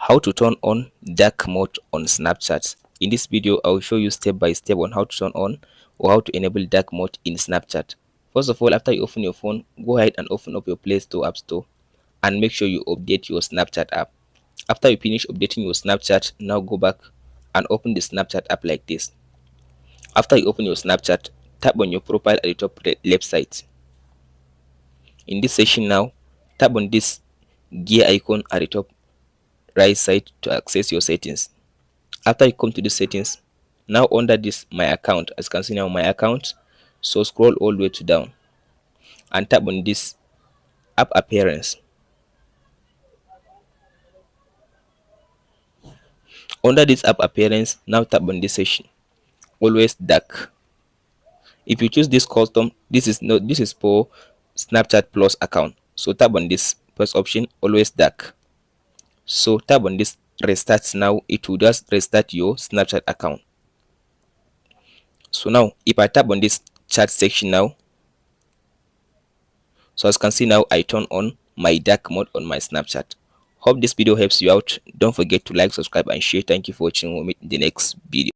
How to turn on dark mode on Snapchat. In this video, I will show you step by step on how to turn on or how to enable dark mode in Snapchat. First of all, after you open your phone, go ahead and open up your Play Store App Store and make sure you update your Snapchat app. After you finish updating your Snapchat, now go back and open the Snapchat app like this. After you open your Snapchat, tap on your profile at the top left side. In this section now, tap on this gear icon at the top right side to access your settings. After you come to the settings, now under this my account, as you can see now my account, so scroll all the way to down and tap on this app appearance. Under this app appearance, now tap on this section, always dark. If you choose this custom, this is for Snapchat Plus account, so tap on this first option, always dark. So tap on this restart. Now it will just restart your Snapchat account. So now if I tap on this chat section now, so as you can see now I turn on my dark mode on my Snapchat. Hope this video helps you out. Don't forget to like, subscribe and share. Thank you for watching. We'll meet in the next video.